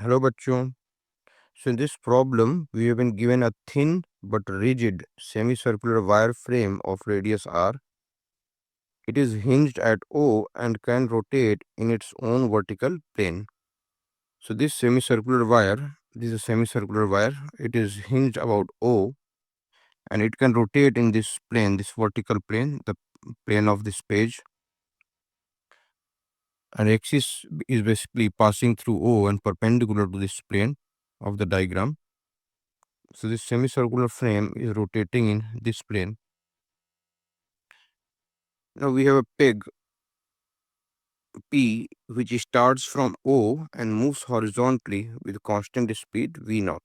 Hello bachcho. So in this problem, we have been given a thin but rigid semicircular wire frame of radius r. It is hinged at O and can rotate in its own vertical plane. So this is a semicircular wire. It is hinged about O and it can rotate in this plane, this vertical plane, the plane of this page. An axis is basically passing through O and perpendicular to this plane of the diagram. So this semicircular frame is rotating in this plane. Now we have a peg P which starts from O and moves horizontally with constant speed V0,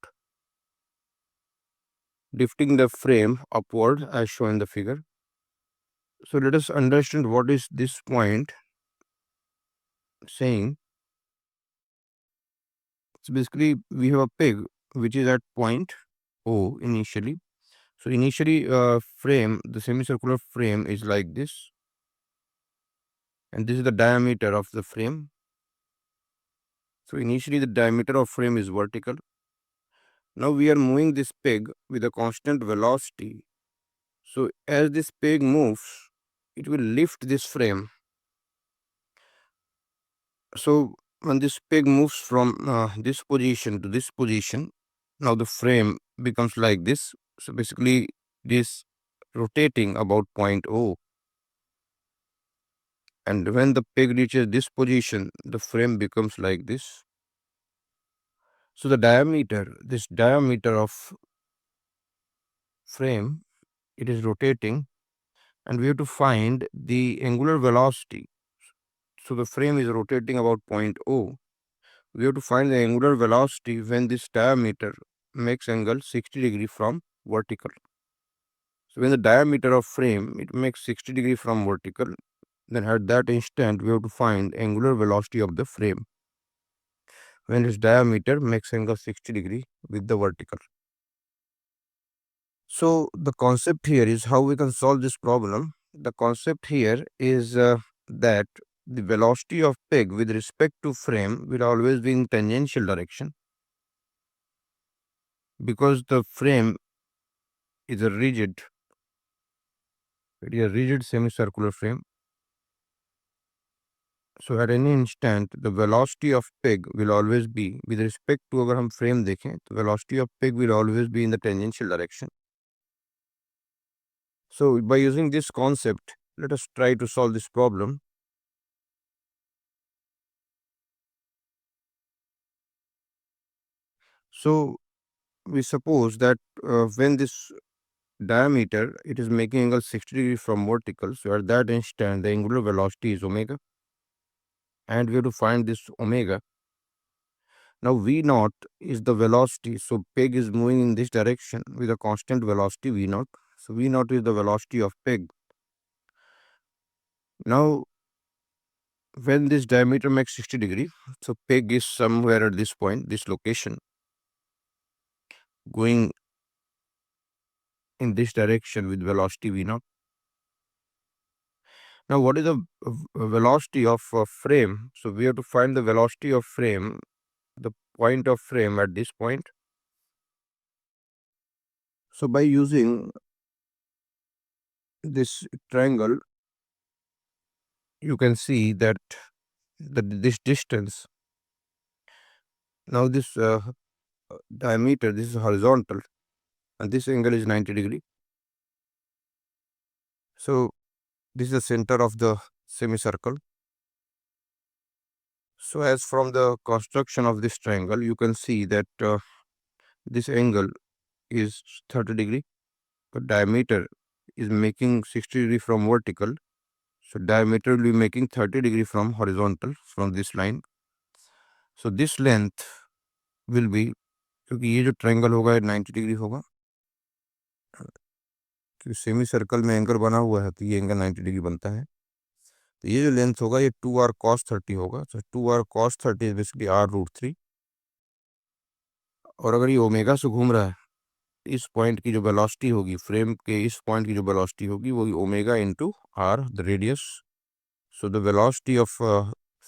lifting the frame upward as shown in the figure. So let us understand what is this point saying. So basically we have a peg which is at point O initially. So initially the semicircular frame is like this, and this is the diameter of the frame. So initially the diameter of frame is vertical. Now we are moving this peg with a constant velocity. So as this peg moves, it will lift this frame. So when this peg moves from this position to this position, now the frame becomes like this. So basically this rotating about point O. And when the peg reaches this position, the frame becomes like this. So this diameter of frame, it is rotating, and we have to find the angular velocity. So the frame is rotating about point O. We have to find the angular velocity when this diameter makes angle 60 degree from vertical. So when the diameter of frame, it makes 60 degree from vertical, then at that instant we have to find angular velocity of the frame when its diameter makes angle 60 degree with the vertical. So the concept here is how we can solve this problem. The concept here is that the velocity of peg with respect to frame will always be in tangential direction, because the frame is a rigid semicircular frame. So at any instant the velocity of peg will always be with respect to, अगर हम frame देखें तो velocity of peg will always be in the tangential direction. So by using this concept, let us try to solve this problem. So we suppose that when this diameter, it is making angle 60 degree from vertical, so at that instant the angular velocity is omega, and we have to find this omega. Now V0 is the velocity, so peg is moving in this direction with a constant velocity V0. So V0 is the velocity of peg. Now when this diameter makes 60 degree, so peg is somewhere at this point, this location, going in this direction with velocity V0. Now what is the velocity of frame? So we have to find the velocity of frame, the point of frame at this point. So by using this triangle, you can see that this distance, now this diameter, this is horizontal, and this angle is 90 degree. So this is the center of the semicircle. So as from the construction of this triangle, you can see that this angle is 30 degree, but diameter is making 60 degree from vertical. So diameter will be making 30 degree from horizontal, from this line. So this length will be, क्योंकि ये जो triangle होगा 90 degree होगा, क्योंकि semi circle में angle बना हुआ है तो ये एंगल 90 डिग्री बनता है. तो ये जो लेंथ होगा ये 2r cos 30 होगा. तो 2r cos 30 is basically r√3. और अगर ये ओमेगा से घूम रहा है, इस पॉइंट की जो वेलोसिटी होगी, फ्रेम के इस पॉइंट की जो वेलोसिटी होगी वो omega into r, the radius. So the velocity of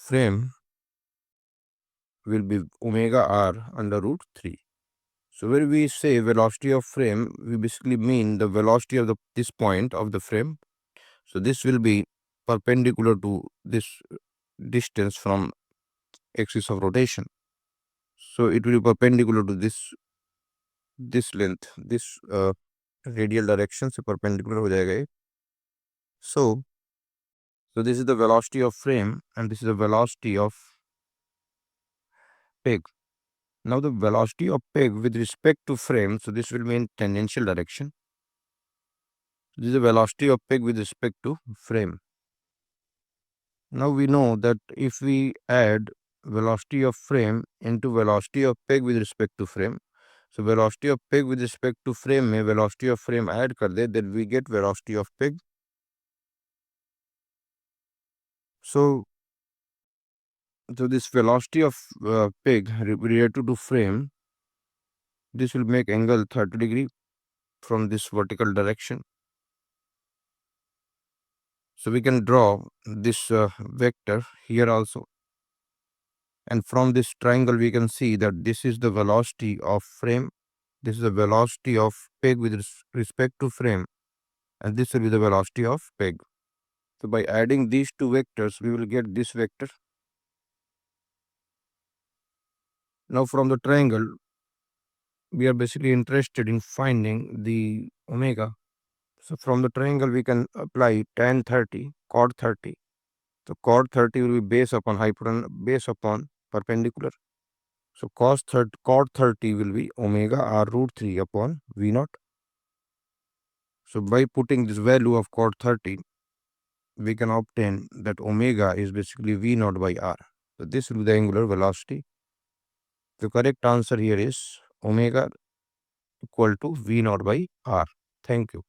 frame will be omega r under root 3. So when we say velocity of frame, we basically mean the velocity of this point of the frame. So this will be perpendicular to this distance from axis of rotation. So it will be perpendicular to this length, this radial direction से perpendicular हो जाएगा ये. So this is the velocity of frame and this is the velocity of peg. Now the velocity of peg with respect to frame, so this will be in tangential direction. This is the velocity of peg with respect to frame. Now we know that if we add velocity of frame into velocity of peg with respect to frame, so velocity of peg with respect to frame में velocity of frame add कर दे, then we get velocity of peg. So this velocity of peg related to frame, this will make angle 30 degree from this vertical direction. So we can draw this vector here also. And from this triangle, we can see that this is the velocity of frame. This is the velocity of peg with respect to frame. And this will be the velocity of peg. So by adding these two vectors, we will get this vector. Now from the triangle, we are basically interested in finding the omega. So from the triangle, we can apply tan 30, cot 30. So cot 30 will be based upon perpendicular. So cot 30 will be omega r root 3 upon V naught. So by putting this value of cot 30, we can obtain that omega is basically V naught by r. So this will be the angular velocity. The correct answer here is omega equal to V naught by r. Thank you.